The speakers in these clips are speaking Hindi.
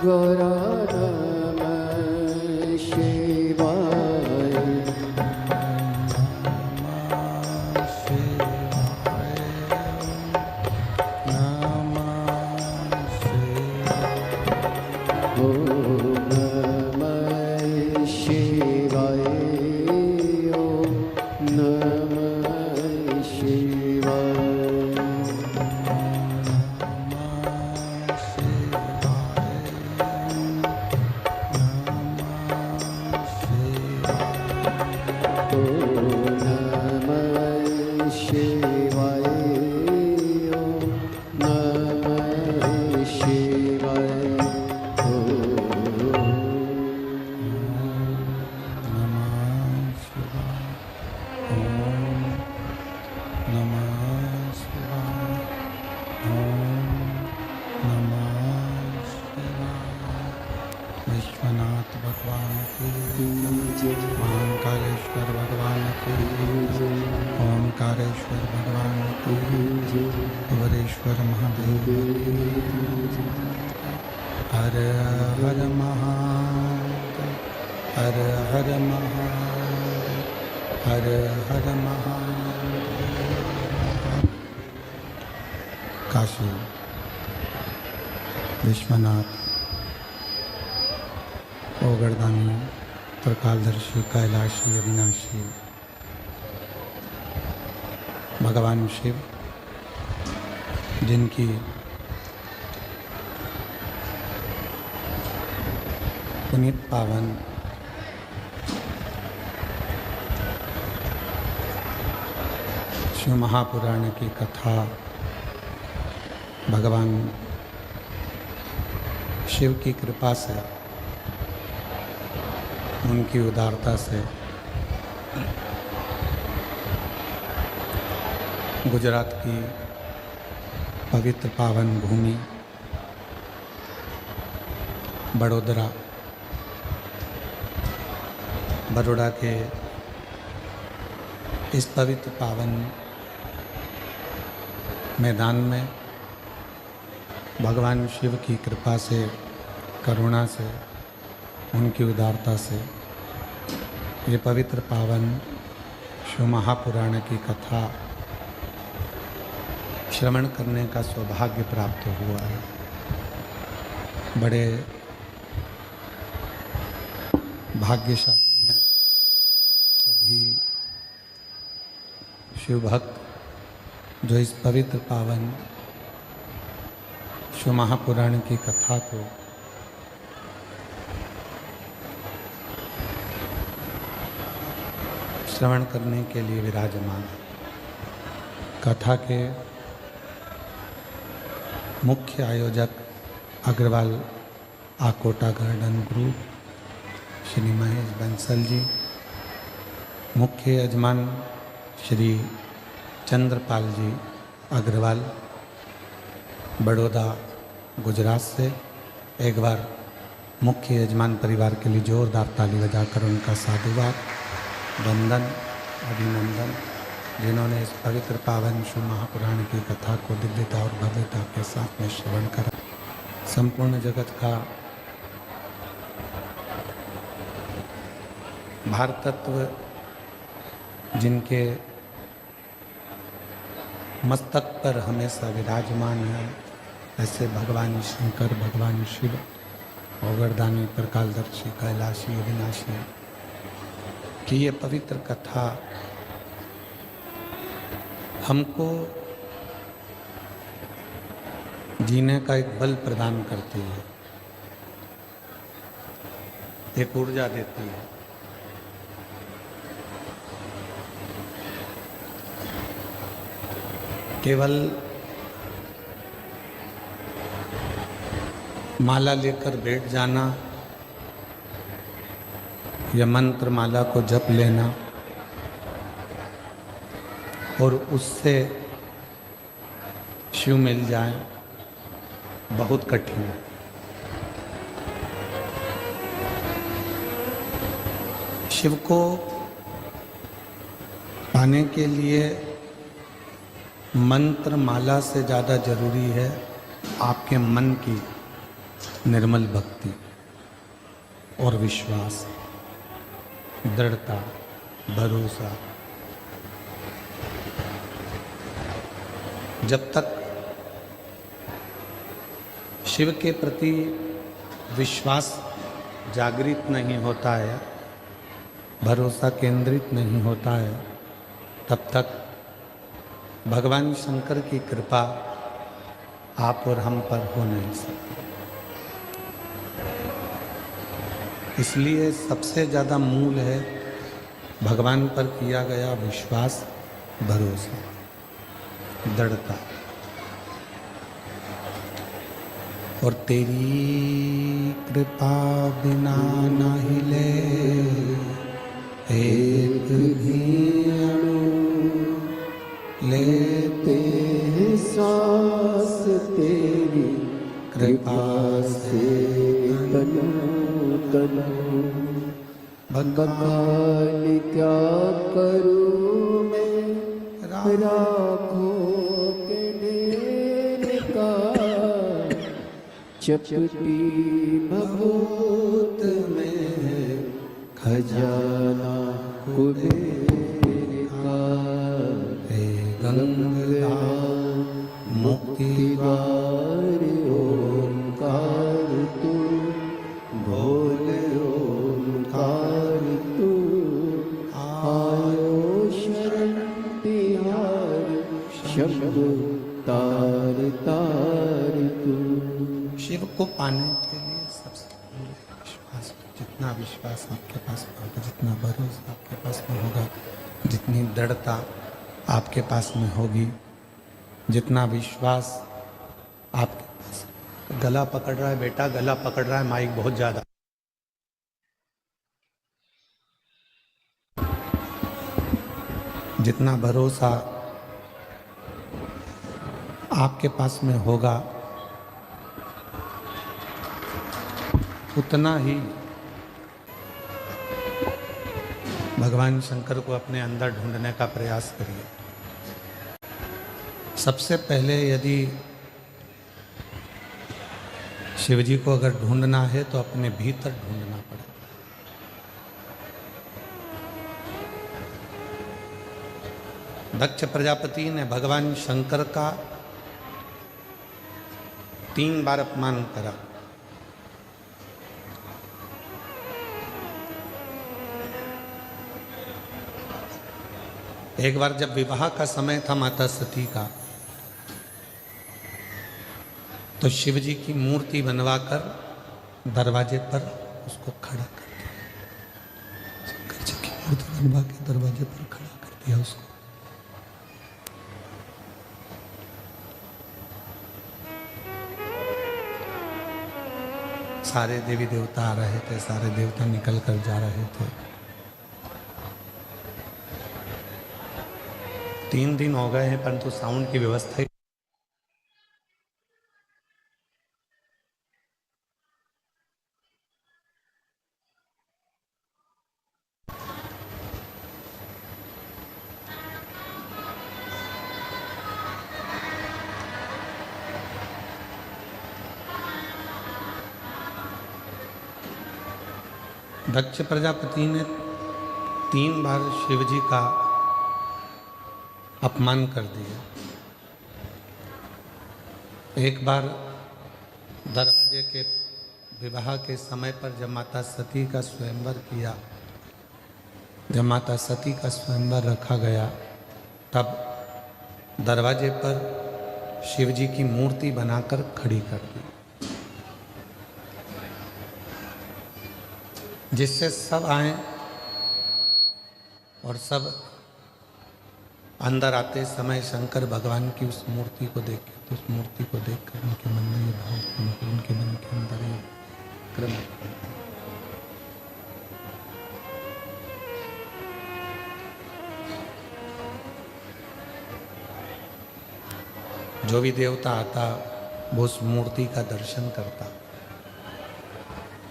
गौरा नमः शिवाय। विश्वनाथ भगवान की ओंकारेश्वर भगवान की ओंकारेश्वर भगवान की वरेश्वर महादेव की। हर हर महादेव हर हर महादेव हर हर महादेव। काशी विश्वनाथ ओगरदानी त्रिकालदर्शी कैलाशी अविनाशी भगवान शिव, जिनकी पुनीत पावन शिव महापुराण की कथा भगवान शिव की कृपा से, उनकी उदारता से गुजरात की पवित्र पावन भूमि बड़ौदा के इस पवित्र पावन मैदान में भगवान शिव की कृपा से, करुणा से, उनकी उदारता से ये पवित्र पावन शिव महापुराण की कथा श्रवण करने का सौभाग्य प्राप्त हुआ है। बड़े भाग्यशाली हैं सभी शिव भक्त जो इस पवित्र पावन शिव महापुराण की कथा को श्रवण करने के लिए विराजमान। कथा के मुख्य आयोजक अग्रवाल आकोटा गार्डन ग्रुप श्री महेश बंसल जी, मुख्य यजमान श्री चंद्रपाल जी अग्रवाल बड़ौदा गुजरात से। एक बार मुख्य यजमान परिवार के लिए जोरदार ताली बजाकर उनका साधुवाद, वंदन, अभिनंदन, जिन्होंने इस पवित्र पावन शिव महापुराण की कथा को दिव्यता और भव्यता के साथ में श्रवण करा। संपूर्ण जगत का भारतत्व जिनके मस्तक पर हमेशा विराजमान है, ऐसे भगवान शंकर, भगवान शिव, ओगरदानी, त्रिकालदर्शी, कैलाशी, अविनाशी कि ये पवित्र कथा हमको जीने का एक बल प्रदान करती है, एक ऊर्जा देती है। केवल माला लेकर बैठ जाना या मंत्र माला को जप लेना और उससे शिव मिल जाए बहुत कठिन है। शिव को पाने के लिए मंत्र माला से ज़्यादा जरूरी है आपके मन की निर्मल भक्ति और विश्वास, दृढ़ता, भरोसा। जब तक शिव के प्रति विश्वास जागृत नहीं होता है, भरोसा केंद्रित नहीं होता है, तब तक भगवान शंकर की कृपा आप और हम पर हो नहीं सकती। इसलिए सबसे ज़्यादा मूल है भगवान पर किया गया विश्वास, भरोसा, दृढ़ता। और तेरी कृपा बिना ना हिले एक भी अणु, लेते हैं सांस तेरी कृपा से तनु तनु। भगवान क्या करूं मैं राखों के ढेर का, चपटी भभूत में खजाना कुबेर का। हे गंगा मुक्ति द्वार ओंकार तू, भोले ओंकार तू। आयो शरण तिहार, शंभु तार तार तू। शिव को पाने के लिए सबसे पहले विश्वास, जितना विश्वास आपके पास में होगा, जितना भरोसा आपके पास में होगा, जितनी दृढ़ता आपके पास में होगी, जितना विश्वास आपके पास। गला पकड़ रहा है बेटा, गला पकड़ रहा है माइक बहुत ज़्यादा। जितना भरोसा आपके पास में होगा, उतना ही भगवान शंकर को अपने अंदर ढूंढने का प्रयास करिए। सबसे पहले यदि शिव जी को अगर ढूंढना है तो अपने भीतर ढूंढना पड़ेगा। दक्ष प्रजापति ने भगवान शंकर का 3 बार अपमान करा। एक बार जब विवाह का समय था माता सती का, तो शिव जी की मूर्ति बनवाकर दरवाजे पर उसको खड़ा कर दिया। शंकर जी की मूर्ति बनवा के दरवाजे पर खड़ा कर दिया उसको। सारे देवी देवता आ रहे थे, सारे देवता निकल कर जा रहे थे। 3 दिन हो गए हैं परंतु साउंड की व्यवस्था दक्ष प्रजापति ने 3 बार शिव जी का अपमान कर दिया। एक बार दरवाजे के विवाह के समय पर जब माता सती का स्वयंवर किया, जब माता सती का स्वयंवर रखा गया, तब दरवाजे पर शिव जी की मूर्ति बनाकर खड़ी कर दी, जिससे सब आए और सब अंदर आते समय शंकर भगवान की उस मूर्ति को देखे, तो उस मूर्ति को देखकर उनके मन में ये भाव, उनके मन के अंदर ये क्रम। जो भी देवता आता वो उस मूर्ति का दर्शन करता,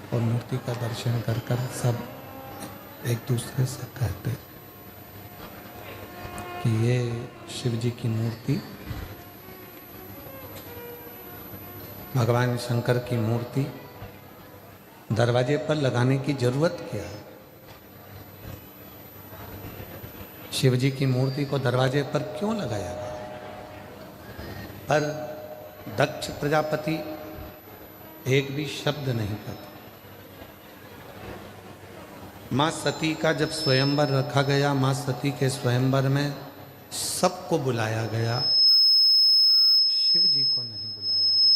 और मूर्ति का दर्शन कर कर सब एक दूसरे से कहते कि ये शिव जी की मूर्ति, भगवान शंकर की मूर्ति दरवाजे पर लगाने की जरूरत क्या है? शिव जी की मूर्ति को दरवाजे पर क्यों लगाया गया? पर दक्ष प्रजापति एक भी शब्द नहीं कहते। मां सती का जब स्वयंवर रखा गया, मां सती के स्वयंवर में सबको बुलाया गया, शिव जी को नहीं बुलाया गया,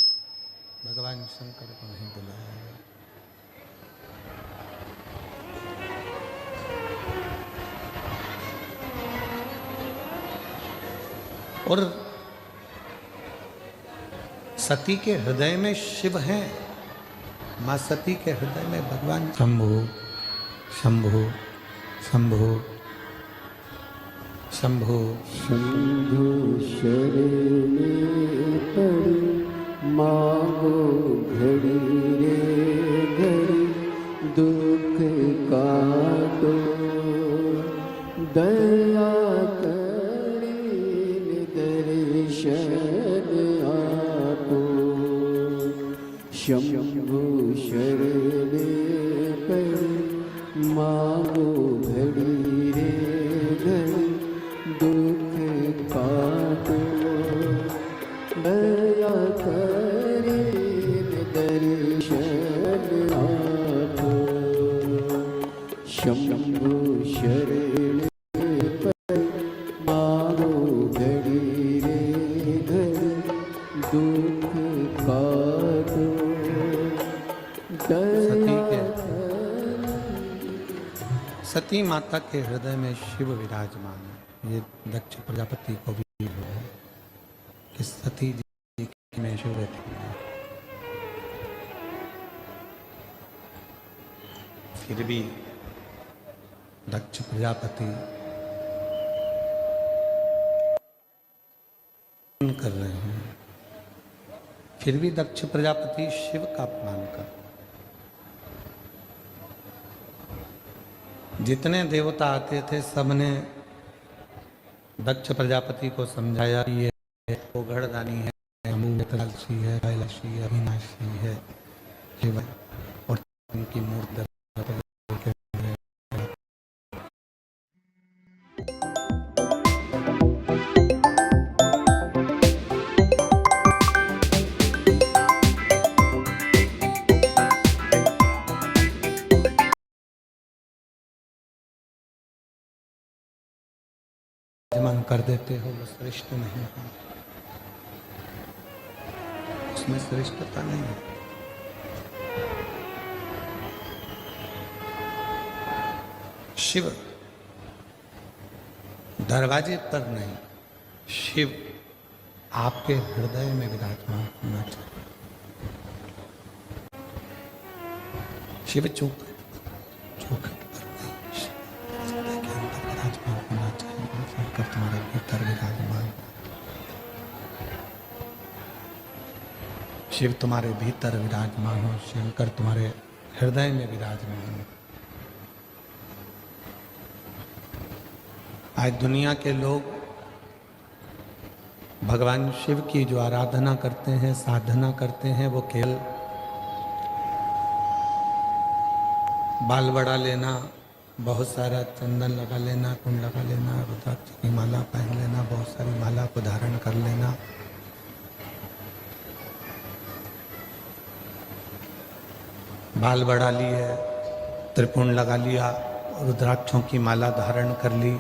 भगवान शंकर को नहीं बुलाया गया। और सती के हृदय में शिव हैं, मां सती के हृदय में भगवान शंभु शंभु शंभु शंभु शंभु शरण पड़ी मांगो घड़ी रे घड़ी दुख काटो दया करी दर्शन आपो शंभु शरण पड़ी मांगो घड़ी रे घड़ी दुख काटो दया करे दर्शन आपो शंभु शरण पर मारो घड़ी रे घड़ी दुख काटो दया सती माता के हृदय में शिव विराजमान है। ये दक्ष प्रजापति को भी है कि सती जी में शिव रहती है। फिर भी दक्ष प्रजापति कर रहे हैं, फिर भी दक्ष प्रजापति शिव का अपमान कर। जितने देवता आते थे सबने दक्ष प्रजापति को समझाया, ये वो गढ़दानी है, मूलशी है, कैलाशी है, अविनाशी है, शिव और उनकी मूर्ति मन कर देते हो, वो श्रेष्ठ नहीं है, उसमें श्रेष्ठता नहीं है। शिव दरवाजे पर नहीं, शिव आपके हृदय में विराजमान होना चाहिए। शिव चूक चूक पर नहीं, हृदय के अंदर विराजमान होना चाहिए। शंकर तुम्हारे भीतर विराजमान, शिव तुम्हारे भीतर विराजमान हो, शंकर तुम्हारे हृदय में विराजमान हो। आज दुनिया के लोग भगवान शिव की जो आराधना करते हैं, साधना करते हैं, वो केवल बाल बड़ा लेना, बहुत सारा चंदन लगा लेना, कुंड लगा लेना, रुद्राक्ष की माला पहन लेना, बहुत सारी माला को धारण कर लेना, बाल बढ़ा लिए, त्रिपुंड लगा लिया, रुद्राक्षों की माला धारण कर ली,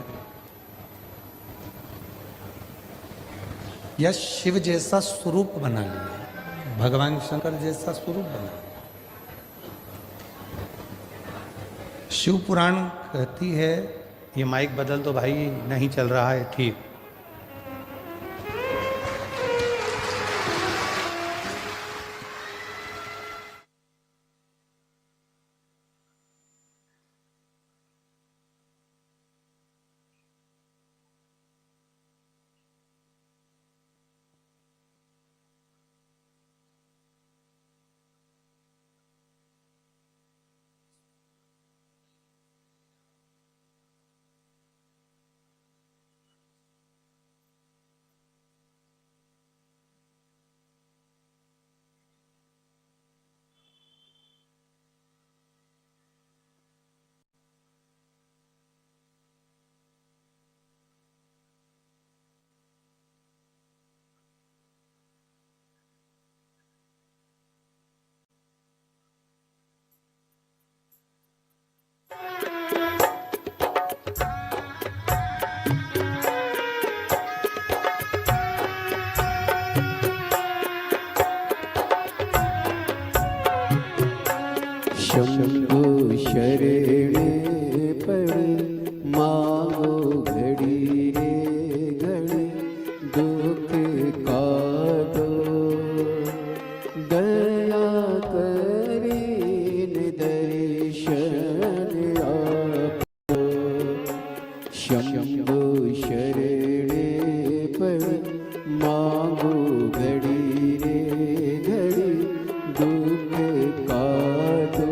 या शिव जैसा स्वरूप बना लिया, भगवान शंकर जैसा स्वरूप बना। शिव पुराण कहती है, ये माइक बदल दो भाई, नहीं चल रहा है ठीक। शंभु शरणे पड़े मांगो घड़ी रे घड़ी दुख काटो दया करीन दर्शन आपो शंभु शरणे पड़े मांगो घड़ी रे घड़ी दुख काटो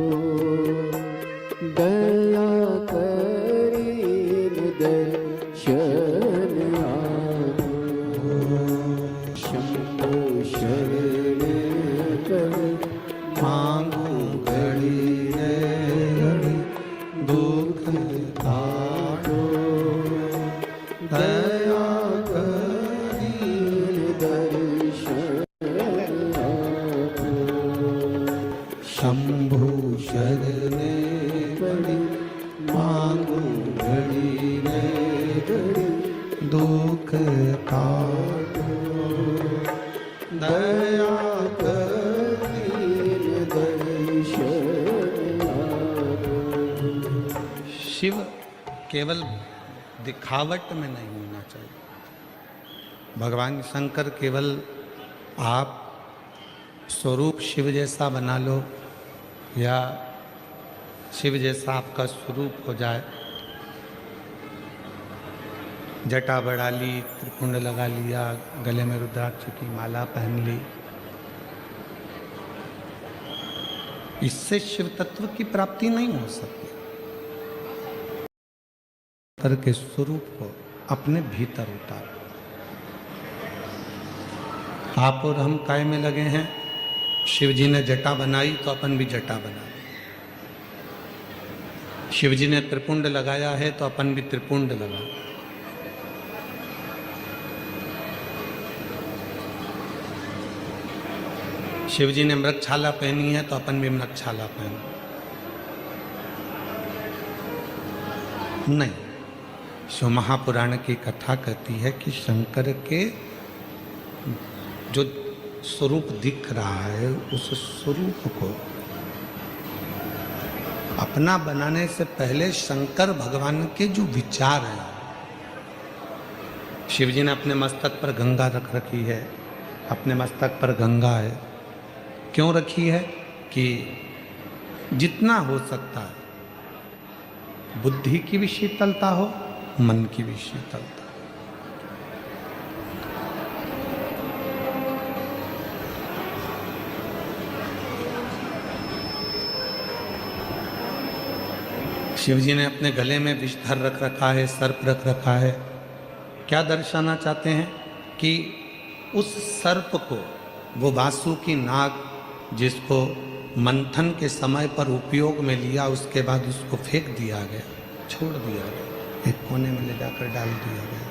दया करीन दर्शन आपो शंभु शरणे पड़े मांगो घड़ी रे घड़ी दुख काटो दया करीन दर्शन आपो शंभु शरणे पड़ी मांगो घड़ी रे घड़ी दुख काटो दया करीन दर्शन आपो शिव केवल दिखावट में नहीं होना चाहिए। भगवान शंकर केवल आप स्वरूप शिव जैसा बना लो या शिव जैसा आपका स्वरूप हो जाए, जटा बढ़ा ली, त्रिपुंड लगा लिया, गले में रुद्राक्ष की माला पहन ली, इससे शिव तत्व की प्राप्ति नहीं हो सकती। करके स्वरूप को अपने भीतर उतारो। आप और हम काय में लगे हैं? शिव जी ने जटा बनाई तो अपन भी जटा बना लें। शिव जी ने त्रिपुंड लगाया है तो अपन भी त्रिपुंड लगा। शिव जी ने मृगछाला पहनी है तो अपन भी मृगछाला पहने। नहीं, शिव महापुराण की कथा कहती है कि शंकर के जो स्वरूप दिख रहा है उस स्वरूप को अपना बनाने से पहले शंकर भगवान के जो विचार हैं, शिव जी ने अपने मस्तक पर गंगा रख रखी है, अपने मस्तक पर गंगा है। क्यों रखी है? कि जितना हो सकता है बुद्धि की भी शीतलता हो, मन की भी शीतलता। शिव जी ने अपने गले में विषधर रख रखा है, सर्प रख रखा है। क्या दर्शाना चाहते हैं? कि उस सर्प को, वो वासुकी नाग जिसको मंथन के समय पर उपयोग में लिया, उसके बाद उसको फेंक दिया गया, छोड़ दिया गया, एक कोने में ले जाकर डाल दिया गया।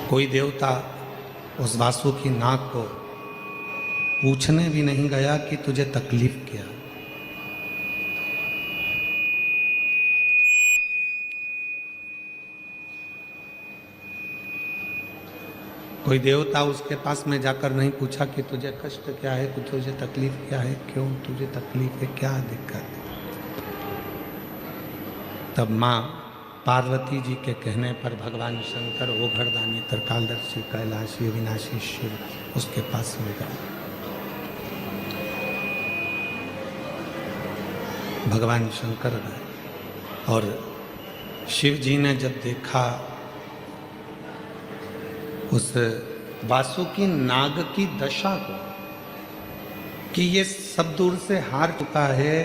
कोई देवता उस वासुकी नाग को पूछने भी नहीं गया कि तुझे तकलीफ क्या। कोई देवता उसके पास में जाकर नहीं पूछा कि तुझे कष्ट क्या है, कि तुझे तकलीफ क्या है, क्यों तुझे तकलीफ है, क्या दिक्कत है। तब माँ पार्वती जी के कहने पर भगवान शंकर ओघड़दानी त्रिकालदर्शी कैलाशी अविनाशी शिव उसके पास में गए। भगवान शंकर गए और शिव जी ने जब देखा उस वासुकी नाग की दशा को कि ये सब दूर से हार चुका है,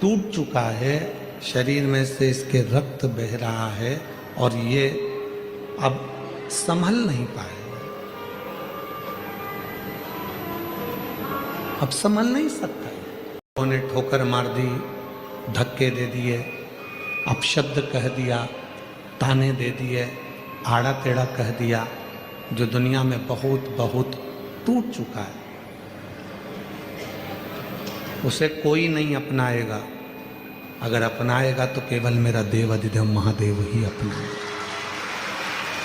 टूट चुका है, शरीर में से इसके रक्त बह रहा है और ये अब संभल नहीं पाएगा, अब संभल नहीं सकता। उन्होंने ठोकर मार दी, धक्के दे दिए, अपशब्द कह दिया, ताने दे दिए, आड़ा टेढ़ा कह दिया, जो दुनिया में बहुत बहुत टूट चुका है। उसे कोई नहीं अपनाएगा, अगर अपनाएगा तो केवल मेरा देव अधिदेव महादेव ही अपनाएगा,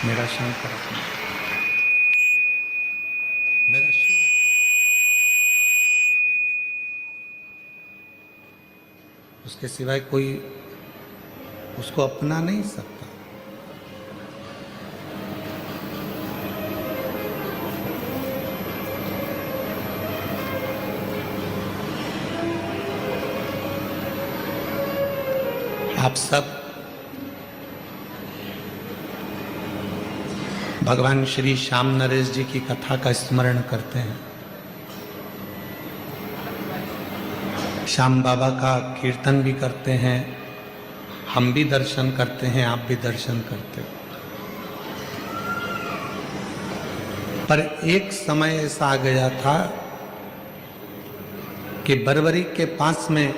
मेरा शंकर अपनाएगा, मेरा उसके सिवाय कोई उसको अपना नहीं सकता। आप सब भगवान श्री श्याम नरेश जी की कथा का स्मरण करते हैं। श्याम बाबा का कीर्तन भी करते हैं, हम भी दर्शन करते हैं, आप भी दर्शन करते हो। पर एक समय ऐसा आ गया था कि बरबरी के पास में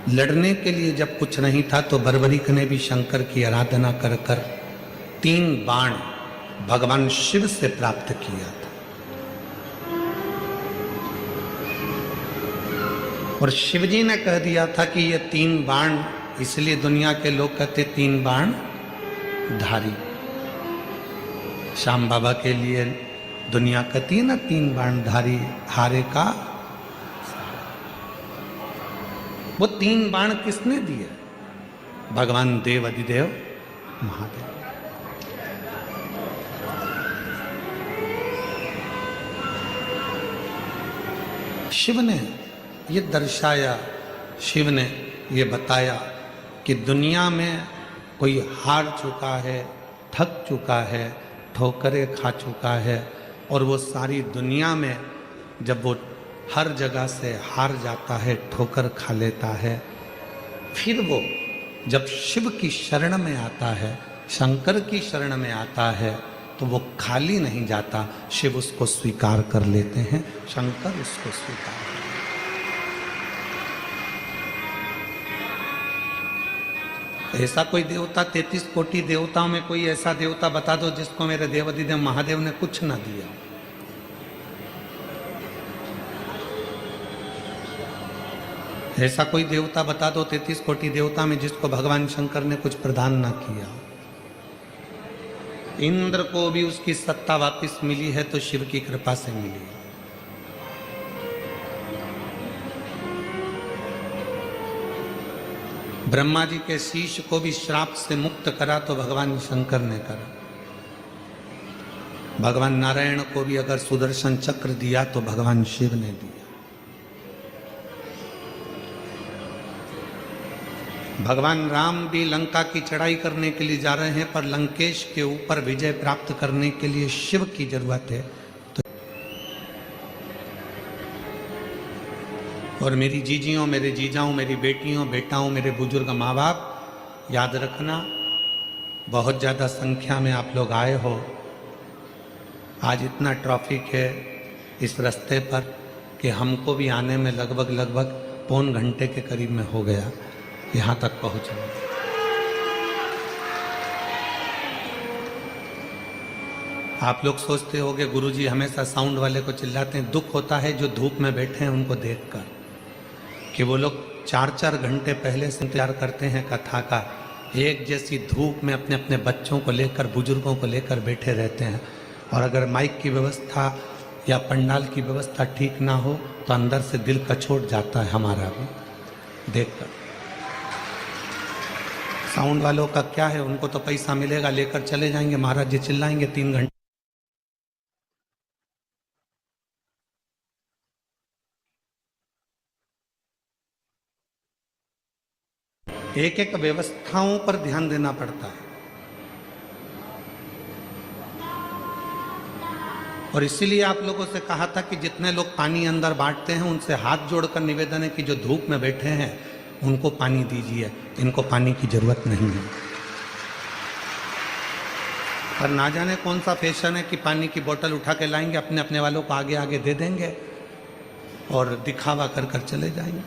लड़ने के लिए जब कुछ नहीं था तो बरबरीक ने भी शंकर की आराधना कर कर 3 बाण भगवान शिव से प्राप्त किया था। और शिवजी ने कह दिया था कि ये 3 बाण, इसलिए दुनिया के लोग कहते 3 बाण धारी। श्याम बाबा के लिए दुनिया कहती है ना 3 बाण धारी हारे का। वो 3 बाण किसने दिए? भगवान देव अधिदेव महादेव। शिव ने ये दर्शाया, शिव ने ये बताया कि दुनिया में कोई हार चुका है, थक चुका है, ठोकरें खा चुका है, और वो सारी दुनिया में जब वो हर जगह से हार जाता है, ठोकर खा लेता है, फिर वो जब शिव की शरण में आता है, शंकर की शरण में आता है, तो वो खाली नहीं जाता, शिव उसको स्वीकार कर लेते हैं, शंकर उसको स्वीकार करते हैं। ऐसा कोई देवता, 33 कोटि देवताओं में कोई ऐसा देवता बता दो जिसको मेरे देवाधिदेव महादेव ने कुछ ना दिया। ऐसा कोई देवता बता दो 33 कोटि देवता में जिसको भगवान शंकर ने कुछ प्रदान ना किया। इंद्र को भी उसकी सत्ता वापस मिली है तो शिव की कृपा से मिली है। ब्रह्मा जी के शीश को भी श्राप से मुक्त करा तो भगवान शंकर ने करा। भगवान नारायण को भी अगर सुदर्शन चक्र दिया तो भगवान शिव ने दिया। भगवान राम भी लंका की चढ़ाई करने के लिए जा रहे हैं, पर लंकेश के ऊपर विजय प्राप्त करने के लिए शिव की जरूरत है। तो और मेरी जीजियों, मेरे जीजाओं, मेरी बेटियों, बेटाओं, मेरे बुजुर्ग माँ बाप, याद रखना, बहुत ज़्यादा संख्या में आप लोग आए हो। आज इतना ट्रैफिक है इस रास्ते पर कि हमको भी आने में लगभग पौन घंटे के करीब में हो गया यहाँ तक पहुँचने। आप लोग सोचते होंगे गुरुजी हमेशा साउंड वाले को चिल्लाते हैं। दुख होता है जो धूप में बैठे हैं उनको देखकर, कि वो लोग 4-4 घंटे पहले से इंतजार करते हैं कथा का। एक जैसी धूप में अपने अपने बच्चों को लेकर, बुजुर्गों को लेकर बैठे रहते हैं। और अगर माइक की व्यवस्था या पंडाल की व्यवस्था ठीक ना हो तो अंदर से दिल कचोट जाता है हमारा भी देखकर। साउंड वालों का क्या है, उनको तो पैसा मिलेगा, लेकर चले जाएंगे, महाराज जी चिल्लाएंगे 3 घंटे। एक एक व्यवस्थाओं पर ध्यान देना पड़ता है। और इसीलिए आप लोगों से कहा था कि जितने लोग पानी अंदर बांटते हैं उनसे हाथ जोड़कर निवेदन है कि जो धूप में बैठे हैं उनको पानी दीजिए, इनको पानी की जरूरत नहीं है। पर ना जाने कौन सा फैशन है कि पानी की बोतल उठा के लाएंगे, अपने अपने वालों को आगे आगे दे देंगे और दिखावा कर कर चले जाएंगे।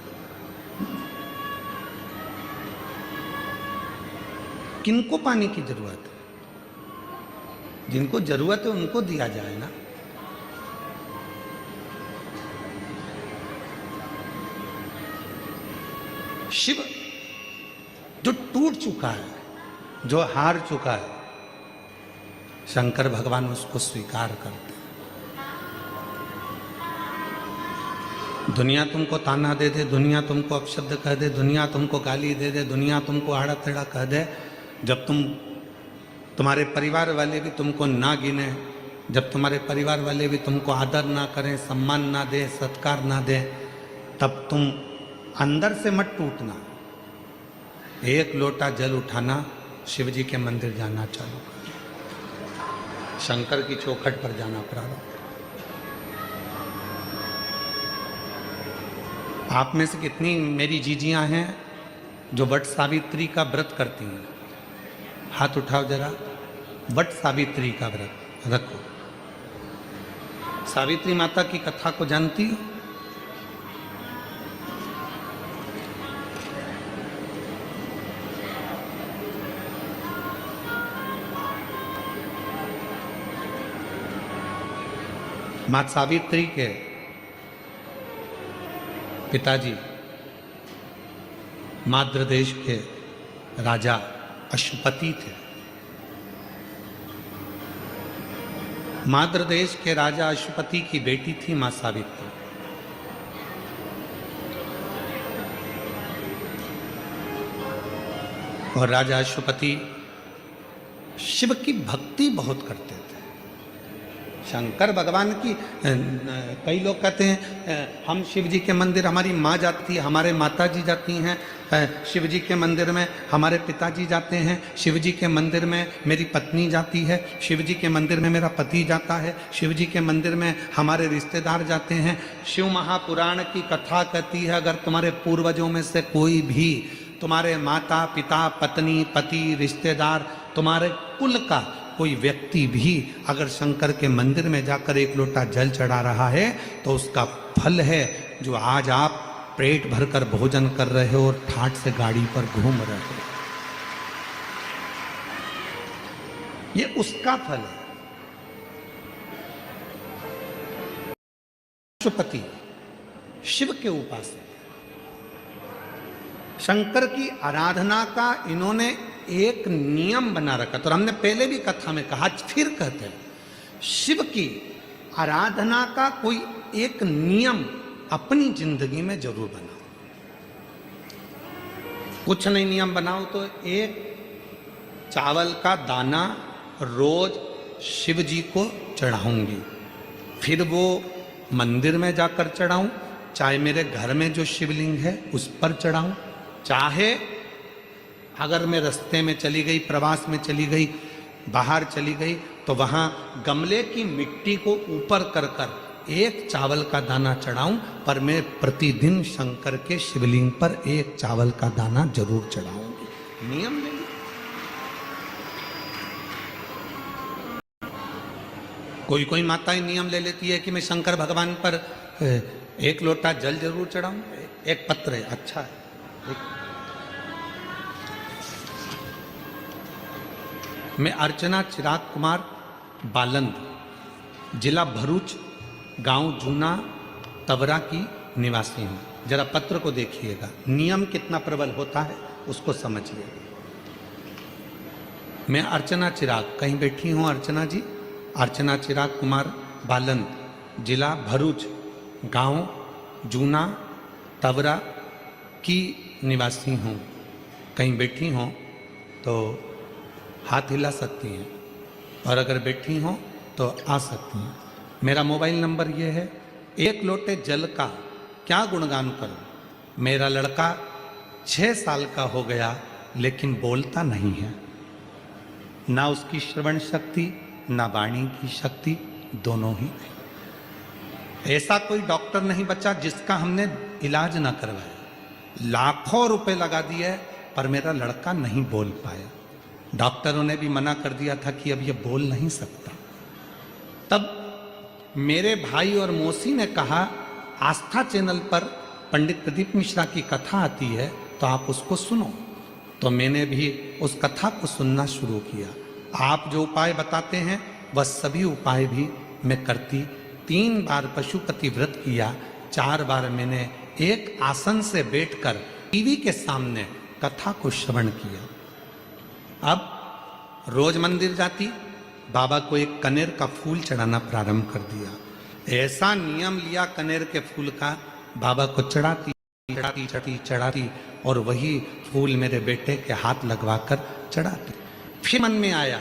किनको पानी की जरूरत है? जिनको जरूरत है उनको दिया जाए ना। शिव जो टूट चुका है, जो हार चुका है, शंकर भगवान उसको स्वीकार करते हैं। दुनिया तुमको ताना दे दे, दुनिया तुमको अपशब्द कह दे, दुनिया तुमको गाली दे दे, दुनिया तुमको आड़ा तेड़ा कह दे, जब तुम्हारे परिवार वाले भी तुमको ना गिने, जब तुम्हारे परिवार वाले भी तुमको आदर ना करें, सम्मान ना दे, सत्कार ना दे, तब तुम अंदर से मत टूटना। एक लोटा जल उठाना, शिव जी के मंदिर जाना चालू कर, शंकर की चौखट पर जाना प्रारंभ। आप में से कितनी मेरी जीजियां हैं जो वट सावित्री का व्रत करती हैं? हाथ उठाओ जरा। वट सावित्री का व्रत रखो। सावित्री माता की कथा को जानती हो? मां सावित्री के पिताजी माद्र देश के राजा अश्वपति थे। माद्र देश के राजा अश्वपति की बेटी थी मां सावित्री। और राजा अश्वपति शिव की भक्ति बहुत करते थे। शंकर भगवान की कई लोग कहते हैं हम शिव जी के मंदिर, हमारी माँ जाती है, हमारे माता जी जाती हैं, शिव जी के मंदिर में हमारे पिताजी जाते हैं, शिव जी के मंदिर में मेरी पत्नी जाती है, शिव जी के मंदिर में मेरा पति जाता है, शिव जी के मंदिर में हमारे रिश्तेदार जाते हैं। शिव महापुराण की कथा कहती है अगर तुम्हारे पूर्वजों में से कोई भी, तुम्हारे माता पिता पत्नी पति रिश्तेदार, तुम्हारे कुल का कोई व्यक्ति भी अगर शंकर के मंदिर में जाकर एक लोटा जल चढ़ा रहा है तो उसका फल है जो आज आप पेट भरकर भोजन कर रहे हो और ठाट से गाड़ी पर घूम रहे हो, ये उसका फल है। अश्वपति शिव के उपासक, शंकर की आराधना का इन्होंने एक नियम बना रखा। तो हमने पहले भी कथा में कहा, आज फिर कहते हैं, शिव की आराधना का कोई एक नियम अपनी जिंदगी में जरूर बनाओ। कुछ नहीं नियम बनाओ तो एक चावल का दाना रोज शिव जी को चढ़ाऊंगी, फिर वो मंदिर में जाकर चढ़ाऊं, चाहे मेरे घर में जो शिवलिंग है उस पर चढ़ाऊं, चाहे अगर मैं रास्ते में चली गई, प्रवास में चली गई, बाहर चली गई तो वहां गमले की मिट्टी को ऊपर कर कर एक चावल का दाना चढ़ाऊं, पर मैं प्रतिदिन शंकर के शिवलिंग पर एक चावल का दाना जरूर चढ़ाऊंगी। नियम नहीं। कोई कोई माताएं नियम ले लेती है कि मैं शंकर भगवान पर एक लोटा जल जरूर चढ़ाऊं, एक पत्र है, अच्छा है। मैं अर्चना चिराग कुमार बालंद, जिला भरूच, गांव जूना तवरा की निवासी हूं। जरा पत्र को देखिएगा, नियम कितना प्रबल होता है उसको समझिए। मैं अर्चना चिराग, कहीं बैठी हूं अर्चना जी? अर्चना चिराग कुमार बालंद, जिला भरूच, गांव जूना तवरा की निवासी हूं। कहीं बैठी हो तो हाथ हिला सकती हैं, और अगर बैठी हो तो आ सकती हैं। मेरा मोबाइल नंबर ये है। एक लोटे जल का क्या गुणगान करूं? मेरा लड़का 6 साल का हो गया लेकिन बोलता नहीं है, ना उसकी श्रवण शक्ति ना वाणी की शक्ति, दोनों ही नहीं। ऐसा कोई डॉक्टर नहीं बचा जिसका हमने इलाज ना करवाया। लाखों रुपए लगा दिए पर मेरा लड़का नहीं बोल पाया। डॉक्टरों ने भी मना कर दिया था कि अब ये बोल नहीं सकता। तब मेरे भाई और मौसी ने कहा आस्था चैनल पर पंडित प्रदीप मिश्रा की कथा आती है तो आप उसको सुनो। तो मैंने भी उस कथा को सुनना शुरू किया। आप जो उपाय बताते हैं वह सभी उपाय भी मैं करती। 3 बार पशुपति व्रत किया, 4 बार मैंने एक आसन से बैठकर टीवी के सामने कथा को श्रवण किया। अब रोज मंदिर जाती, बाबा को एक कनेर का फूल चढ़ाना प्रारंभ कर दिया। ऐसा नियम लिया कनेर के फूल का बाबा को चढ़ाती चढ़ाती चढ़ाती चढ़ाती और वही फूल मेरे बेटे के हाथ लगवाकर चढ़ाती। फिर मन में आया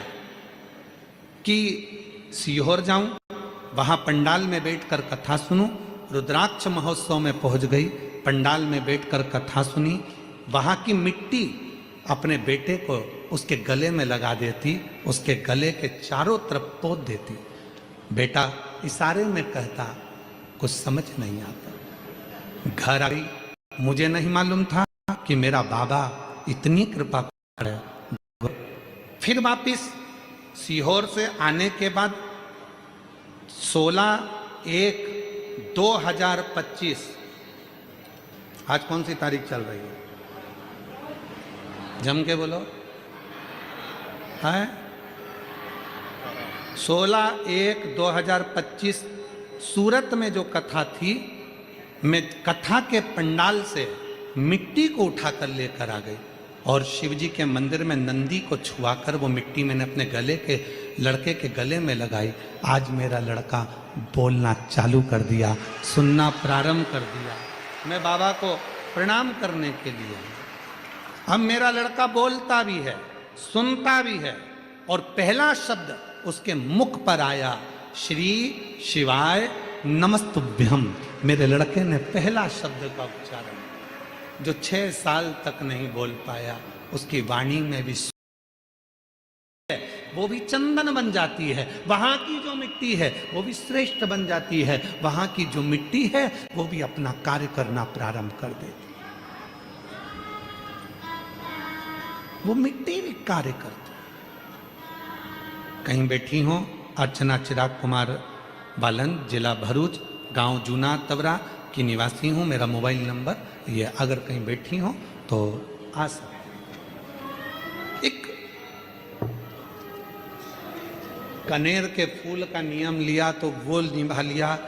कि सीहोर जाऊं, वहां पंडाल में बैठकर कथा सुनूं। रुद्राक्ष महोत्सव में पहुंच गई, पंडाल में बैठकर कथा सुनी। वहां की मिट्टी अपने बेटे को उसके गले में लगा देती, उसके गले के चारों तरफ पोत देती। बेटा इशारे में कहता, कुछ समझ नहीं आता। घर आई, मुझे नहीं मालूम था कि मेरा बाबा इतनी कृपा कर रहा है। फिर वापिस सीहोर से आने के बाद 16/1/2025, आज कौन सी तारीख चल रही है? जम के बोलो। है 16/1/2025 सूरत में जो कथा थी, मैं कथा के पंडाल से मिट्टी को उठाकर लेकर आ गई और शिवजी के मंदिर में नंदी को छुआकर वो मिट्टी मैंने अपने गले के लड़के के गले में लगाई। आज मेरा लड़का बोलना चालू कर दिया, सुनना प्रारंभ कर दिया। मैं बाबा को प्रणाम करने के लिए, अब मेरा लड़का बोलता भी है, सुनता भी है और पहला शब्द उसके मुख पर आया, श्री शिवाय नमस्तुभ्यम। मेरे लड़के ने पहला शब्द का उच्चारण, जो 6 साल तक नहीं बोल पाया, उसकी वाणी में भी वो भी चंदन बन जाती है। वहां की जो मिट्टी है वो भी श्रेष्ठ बन जाती है। वहां की जो मिट्टी है वो भी अपना कार्य करना प्रारंभ कर देती। वो मिट्टी भी कार्य करती। कहीं बैठी हो, अर्चना चिराग कुमार बालन, जिला भरूच, गांव जूना तवरा की निवासी हूं। मेरा मोबाइल नंबर ये, अगर कहीं बैठी हो तो आ सकते। एक कनेर के फूल का नियम लिया तो वो निभा लिया।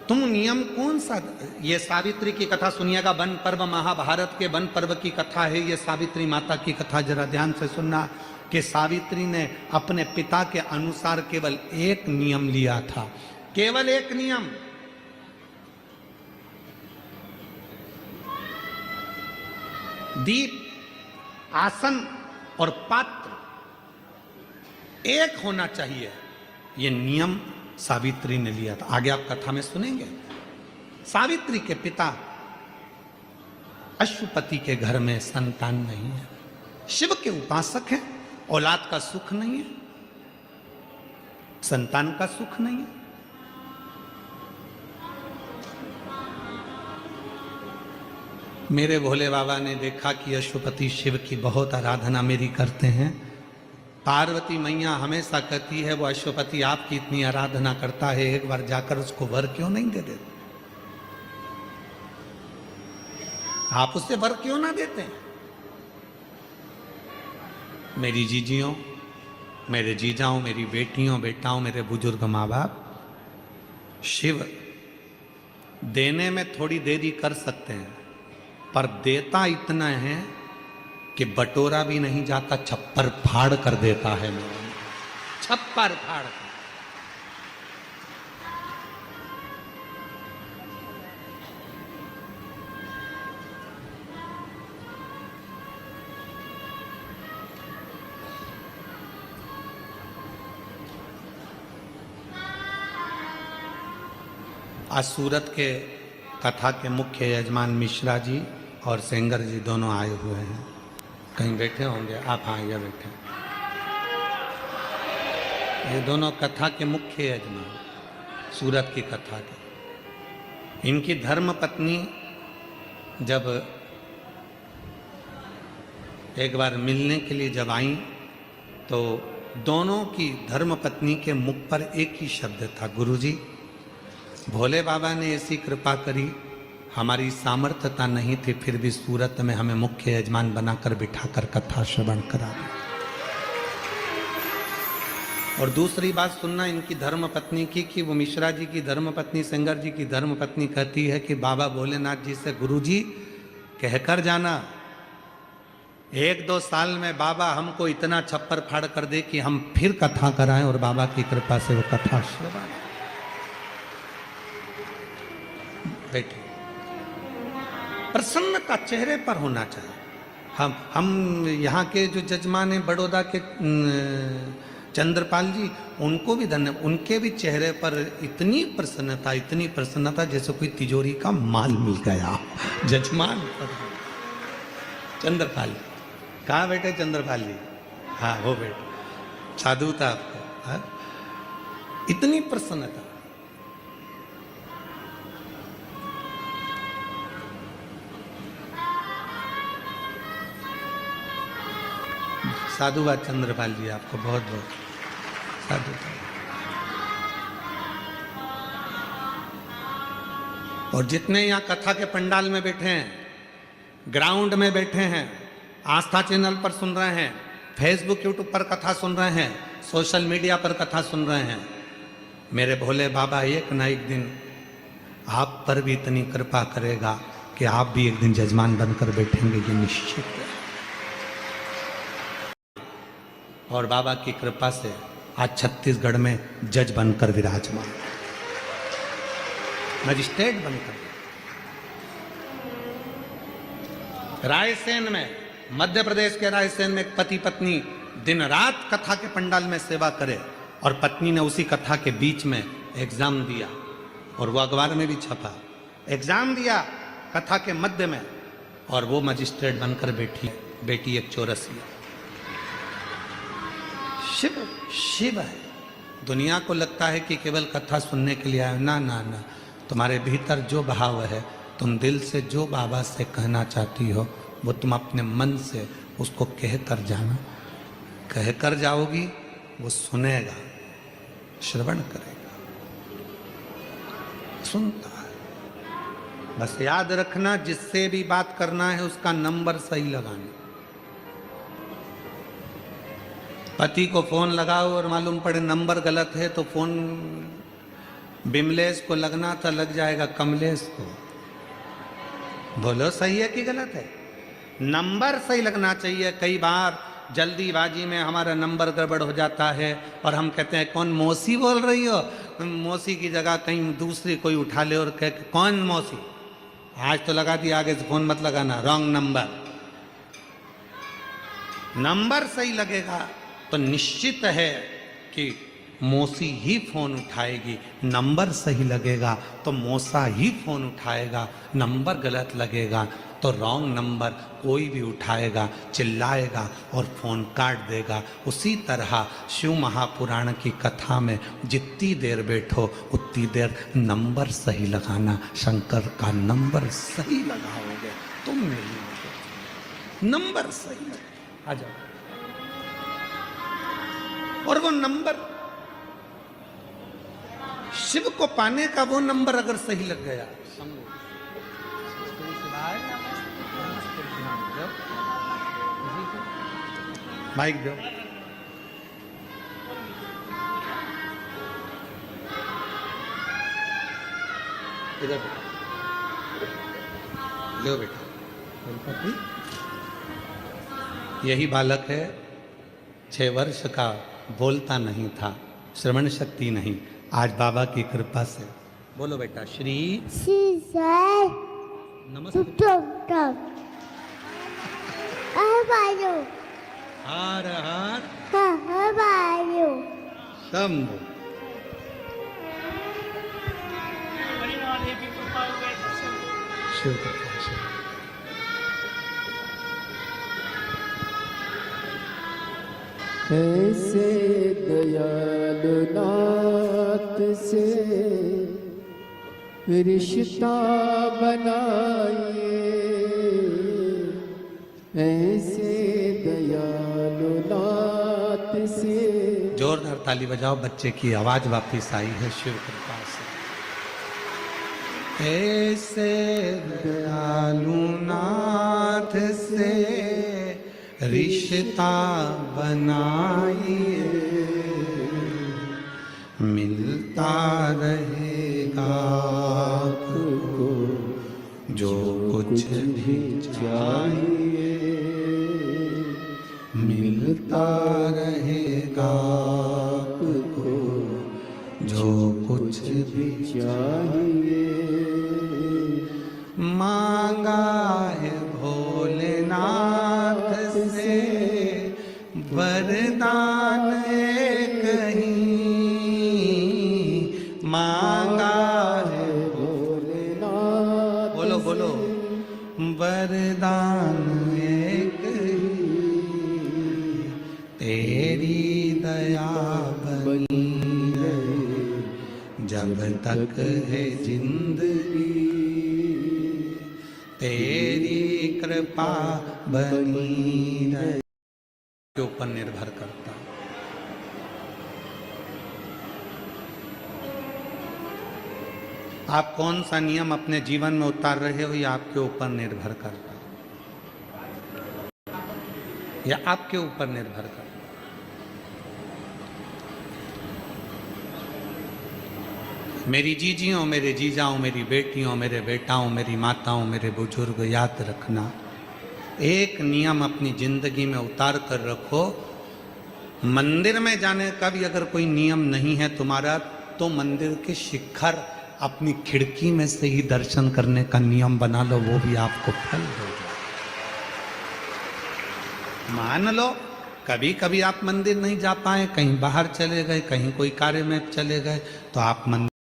तुम नियम कौन सा? ये सावित्री की कथा सुनिएगा। वन पर्व, महाभारत के वन पर्व की कथा है ये सावित्री माता की कथा। जरा ध्यान से सुनना कि सावित्री ने अपने पिता के अनुसार केवल एक नियम लिया था, केवल एक नियम। दीप, आसन और पात्र एक होना चाहिए, ये नियम सावित्री ने लिया था। आगे आप कथा में सुनेंगे। सावित्री के पिता अश्वपति के घर में संतान नहीं है, शिव के उपासक हैं, औलाद का सुख नहीं है, संतान का सुख नहीं है। मेरे भोले बाबा ने देखा कि अश्वपति शिव की बहुत आराधना मेरी करते हैं। पार्वती मैया हमेशा कहती है वो अश्वपति आपकी इतनी आराधना करता है, एक बार जाकर उसको वर क्यों नहीं दे देते? आप उससे वर क्यों ना देते? मेरी जीजियों, मेरे जीजाओं, मेरी बेटियों, बेटाओं, मेरे बुजुर्ग माँ बाप, शिव देने में थोड़ी देरी कर सकते हैं, पर देता इतना है कि बटोरा भी नहीं जाता, छप्पर फाड़ कर देता है। छप्पर फाड़ कर। आज सूरत के कथा के मुख्य यजमान मिश्रा जी और सेंगर जी दोनों आए हुए हैं। कहीं बैठे होंगे आप? हाँ, ये बैठे। ये दोनों कथा के मुख्य यजमान, सूरत की कथा के। इनकी धर्म पत्नी जब एक बार मिलने के लिए जब आई तो दोनों की धर्म पत्नी के मुख पर एक ही शब्द था, गुरुजी। भोले बाबा ने ऐसी कृपा करी, हमारी सामर्थ्यता नहीं थी, फिर भी सूरत में हमें मुख्य यजमान बनाकर बिठाकर कथा श्रवण करा दी। और दूसरी बात सुनना इनकी धर्म पत्नी की, कि वो मिश्रा जी की धर्म पत्नी, सेंगर जी की धर्म पत्नी कहती है कि बाबा भोलेनाथ जी से, गुरुजी कहकर जाना 1-2 साल में बाबा हमको इतना छप्पर फाड़ कर दे कि हम फिर कथा कराएं और बाबा की कृपा से वो कथा श्रवण। बैठे प्रसन्नता चेहरे पर होना चाहिए। हम यहाँ के जो जजमान हैं बड़ौदा के चंद्रपाल जी, उनको भी धन्यवाद। उनके भी चेहरे पर इतनी प्रसन्नता जैसे कोई तिजोरी का माल मिल गया। जजमान पर चंद्रपाल जी, कहाँ बैठे चंद्रपाल जी? हाँ वो बैठे, साधु था आपको। हाँ? इतनी प्रसन्नता। साधुवाद चंद्रपाल जी, आपको बहुत बहुत साधुवाद। और जितने यहाँ कथा के पंडाल में बैठे हैं, ग्राउंड में बैठे हैं, आस्था चैनल पर सुन रहे हैं, फेसबुक यूट्यूब पर कथा सुन रहे हैं, सोशल मीडिया पर कथा सुन रहे हैं, मेरे भोले बाबा एक ना एक दिन आप पर भी इतनी कृपा करेगा कि आप भी एक दिन जजमान बनकर बैठेंगे, ये निश्चित है। और बाबा की कृपा से आज छत्तीसगढ़ में जज बनकर विराजमान, मजिस्ट्रेट बनकर। रायसेन में, मध्य प्रदेश के रायसेन में एक पति पत्नी दिन रात कथा के पंडाल में सेवा करे, और पत्नी ने उसी कथा के बीच में एग्जाम दिया, और वो अखबार में भी छपा। एग्जाम दिया कथा के मध्य में, और वो मजिस्ट्रेट बनकर बैठी, बेटी एक चौरसी। शिव शिव है। दुनिया को लगता है कि केवल कथा सुनने के लिए आए, ना ना ना, तुम्हारे भीतर जो भाव है, तुम दिल से जो बाबा से कहना चाहती हो, वो तुम अपने मन से उसको कह कर जाना। कह कर जाओगी, वो सुनेगा, श्रवण करेगा, सुनता है। बस याद रखना, जिससे भी बात करना है उसका नंबर सही लगाना। पति को फोन लगाओ और मालूम पड़े नंबर गलत है, तो फोन बिमलेश को लगना था, लग जाएगा कमलेश को। बोलो सही है कि गलत है? नंबर सही लगना चाहिए। कई बार जल्दीबाजी में हमारा नंबर गड़बड़ हो जाता है, और हम कहते हैं कौन मौसी बोल रही हो? मौसी की जगह कहीं दूसरी कोई उठा ले और कह कौन मौसी? आज तो लगा दिया, आगे से फोन मत लगाना, रॉन्ग नंबर। नंबर सही लगेगा तो निश्चित है कि मौसी ही फोन उठाएगी। नंबर सही लगेगा तो मौसा ही फोन उठाएगा। नंबर गलत लगेगा तो रॉन्ग नंबर कोई भी उठाएगा, चिल्लाएगा और फोन काट देगा। उसी तरह शिव महापुराण की कथा में जितनी देर बैठो उतनी देर नंबर सही लगाना। शंकर का नंबर सही लगाओगे तुम मिलोगे। नंबर सही लगे, आ जाओ। और वो नंबर, शिव को पाने का वो नंबर अगर सही लग गया, माइक दो। इधर लो बेटा। यही बालक है, 6 वर्ष का, बोलता नहीं था, श्रवण शक्ति नहीं। आज बाबा की कृपा से बोलो बेटा। श्री नमस्ते। हर हर शंभु। शिव कृपा से। ऐसे दयालु नाथ से रिश्ता बनाइए, ऐसे दयालु नाथ से। जोरदार ताली बजाओ, बच्चे की आवाज वापिस आई है शिव कृपा से। ऐसे दयालु नाथ से रिश्ता बनाइए, मिलता रहेगा आपको जो कुछ भी चाहिए, मिलता रहेगा आपको जो कुछ भी चाहिए। मांगा है भोलेनाथ से वरदान एक ही, मांगा है भोलेनाथ बोलो बोलो वरदान एक ही, तेरी दया बनी रहे जब तक है जिंदगी, तेरी कृपा बनी रहे के ऊपर निर्भर करता। आप कौन सा नियम अपने जीवन में उतार रहे हो, या आपके ऊपर निर्भर करता, या आपके ऊपर निर्भर करता। मेरी जीजियों, मेरे जीजाओं, मेरी बेटियों, मेरे बेटाओं, मेरी माताओं, मेरे बुजुर्ग, याद रखना, एक नियम अपनी जिंदगी में उतार कर रखो। मंदिर में जाने का भी अगर कोई नियम नहीं है तुम्हारा, तो मंदिर के शिखर अपनी खिड़की में से ही दर्शन करने का नियम बना लो, वो भी आपको फल देगा। मान लो कभी कभी आप मंदिर नहीं जा पाए, कहीं बाहर चले गए, कहीं कोई कार्य में चले गए, तो आप मंदिर